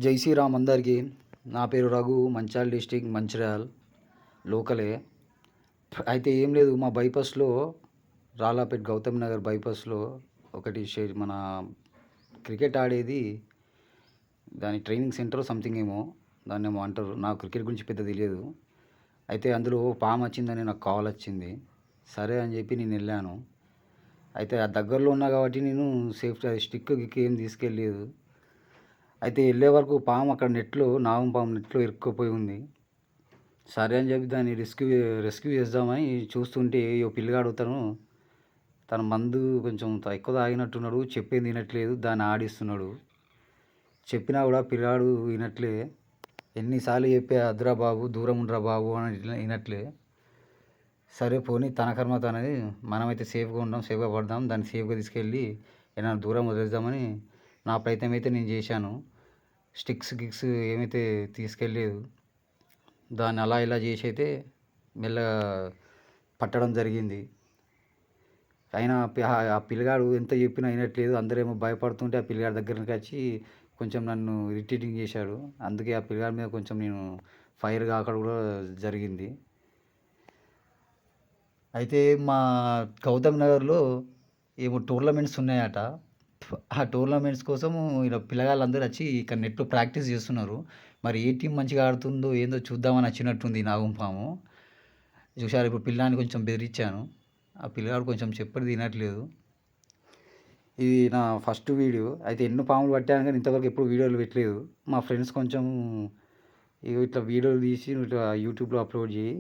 జై శ్రీరామ్ అందరికీ. నా పేరు రఘు, మంచిర్యాల డిస్టిక్, మంచిర్యాల లోకలే. అయితే ఏం లేదు, మా బైపాస్లో రాళ్ళపేట గౌతమ్ నగర్ బైపాస్లో ఒకటి మన క్రికెట్ ఆడేది, దాని ట్రైనింగ్ సెంటర్ సంథింగ్ ఏమో దాన్ని ఏమో అంటారు. నాకు క్రికెట్ గురించి పెద్ద తెలియదు. అయితే అందులో పాము వచ్చిందని నాకు కాల్ వచ్చింది. సరే అని చెప్పి నేను వెళ్ళాను. అయితే ఆ దగ్గరలో ఉన్నా కాబట్టి నేను సేఫ్టీ స్టిక్ గిక్ ఏం తీసుకెళ్ళలేదు. అయితే వెళ్ళే వరకు పాము అక్కడ నెట్లో, నాగం పాము నెట్లో ఇరుక్కుపోయి ఉంది. సరే అని చెప్పి దాన్ని రెస్క్యూ చేద్దామని చూస్తుంటే ఓ పిల్లగాడు తన మందు కొంచెం ఎక్కువ తాగినట్టున్నాడు. చెప్పేది వినట్లేదు, దాన్ని ఆడిస్తున్నాడు. చెప్పినా కూడా పిల్లాడు వినట్లే. ఎన్నిసార్లు చెప్పే అద్దురా బాబు, దూరం ఉండరా బాబు అని వినట్లే. సరే పోనీ తన కర్మ తనది, మనమైతే సేఫ్గా ఉందాం, సేఫ్గా పడదాం, దాన్ని సేఫ్గా తీసుకెళ్ళి ఏమైనా దూరం వదిలేద్దామని నా ప్రయత్నం అయితే నేను చేశాను. స్టిక్స్ గిక్స్ ఏమైతే తీసుకెళ్ళలేదు, దాన్ని అలా ఇలా చేసి అయితే మెల్లగా పట్టడం జరిగింది. అయినా ఆ పిల్లగాడు ఎంత చెప్పినా వినట్లేదు. అందరేమో భయపడుతుంటే ఆ పిల్లగాడి దగ్గరికి వచ్చి కొంచెం నన్ను ఇరిటేటింగ్ చేశాడు. అందుకే ఆ పిల్లగాడి మీద కొంచెం నేను ఫైర్ కాకడం కూడా జరిగింది. అయితే మా గౌతమ్ నగర్లో ఏమో టోర్నమెంట్స్ ఉన్నాయట. ఆ టోర్నమెంట్స్ కోసము ఇలా పిల్లగాళ్ళందరూ వచ్చి ఇక్కడ నెట్లో ప్రాక్టీస్ చేస్తున్నారు. మరి ఏ టీం మంచిగా ఆడుతుందో ఏందో చూద్దామని వచ్చినట్టుంది నాగుంపాము. చూశారు, ఇప్పుడు పిల్లాన్ని కొంచెం బెదిరించాను. ఆ పిల్లగాడు కొంచెం చెప్పేది వినట్లేదు. ఇది నా ఫస్ట్ వీడియో. అయితే ఎన్నో పాములు పట్టాను కానీ ఇంతవరకు ఎప్పుడు వీడియోలు పెట్టలేదు. మా ఫ్రెండ్స్ కొంచెం ఇట్లా వీడియోలు తీసి ఇట్లా యూట్యూబ్లో అప్లోడ్ చేయి,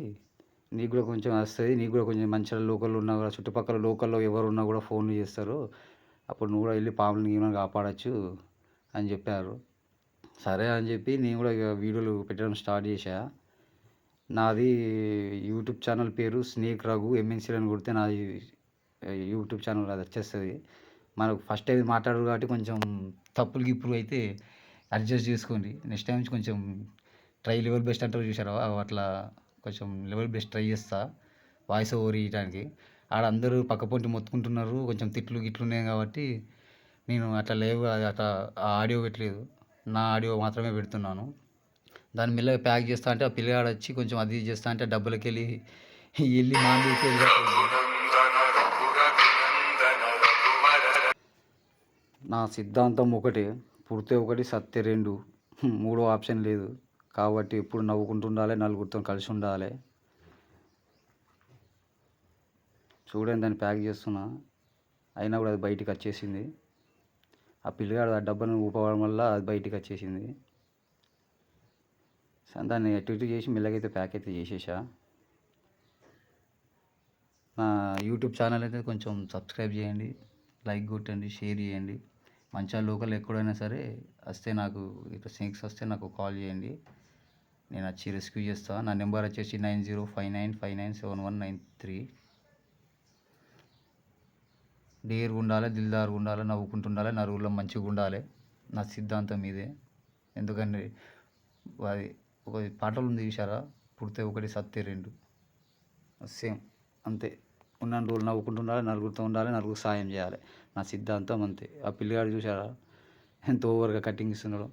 నీకు కూడా కొంచెం వస్తుంది, నీకు కూడా కొంచెం మంచిగా లోకల్లో ఉన్నా కూడా, చుట్టుపక్కల లోకల్లో ఎవరు ఉన్నా కూడా ఫోన్లు చేస్తారు, అప్పుడు నువ్వు కూడా వెళ్ళి పాములను ఏమైనా కాపాడచ్చు అని చెప్పారు. సరే అని చెప్పి నేను కూడా ఇక వీడియోలు పెట్టడం స్టార్ట్ చేశా. నాది యూట్యూబ్ ఛానల్ పేరు స్నేక్ రఘు ఎంఎన్సీ అని కొడితే నాది యూట్యూబ్ ఛానల్ అది వచ్చేస్తుంది. మనకు ఫస్ట్ టైం మాట్లాడరు కాబట్టి కొంచెం తప్పులు గిప్పులు అయితే అడ్జస్ట్ చేసుకోండి. నెక్స్ట్ టైం నుంచి కొంచెం లెవెల్ బెస్ట్ అంటారు చూసారా, అట్లా కొంచెం లెవెల్ బెస్ట్ ట్రై చేస్తా వాయిస్ ఓవర్ ఇవ్వడానికి. ఆడ అందరూ పక్కపొంటి మొత్తుకుంటున్నారు, కొంచెం తిట్లు గిట్లు ఉన్నాయి కాబట్టి నేను అట్లా అట్లా ఆడియో పెట్టలేదు, నా ఆడియో మాత్రమే పెడుతున్నాను. దాన్ని మెల్లగా ప్యాక్ చేస్తా అంటే ఆ పిల్లగాడు వచ్చి కొంచెం అది చేస్తా అంటే డబ్బులకి వెళ్ళి మాందికి నా సిద్ధాంతం ఒకటే, పుడితే ఒకటి, సత్తే రెండు, మూడో ఆప్షన్ లేదు. కాబట్టి ఎప్పుడు నవ్వుకుంటూ ఉండాలి, నలుగురితో కలిసి ఉండాలి. చూడండి, దాన్ని ప్యాక్ చేస్తున్నా, అయినా కూడా అది బయటికి వచ్చేసింది. ఆ పిల్లగాడు ఆ డబ్బాను ఊపవడం వల్ల అది బయటికి వచ్చేసింది. దాన్ని అటు చేసి మెల్లగైతే ప్యాక్ అయితే చేసేసా. నా యూట్యూబ్ ఛానల్ అయితే కొంచెం సబ్స్క్రైబ్ చేయండి, లైక్ కొట్టండి, షేర్ చేయండి. మంచిగా లోకల్ ఎక్కడైనా సరే వస్తే నాకు ఇట్లా స్నేక్స్ వస్తే నాకు కాల్ చేయండి, నేను వచ్చి రెస్క్యూ చేస్తాను. నా నెంబర్ వచ్చేసి 9059597193. డేర్గా ఉండాలి, దిల్దార్గా ఉండాలి, నవ్వుకుంటుండాలి, నలుగురిలో మంచిగా ఉండాలి. నా సిద్ధాంతం ఇదే. ఎందుకంటే అది ఒక పాటలు ఉంది చూసారా, పుడితే ఒకటి, సత్తే రెండు, సేమ్ అంతే. ఉన్న రోజులు నవ్వుకుంటుండాలి, నలుగురితో ఉండాలి, నలుగురు సాయం చేయాలి. నా సిద్ధాంతం అంతే. ఆ పిల్లగాడు చూసారా ఎంత ఓవర్గా కటింగ్ ఇస్తున్నాడు.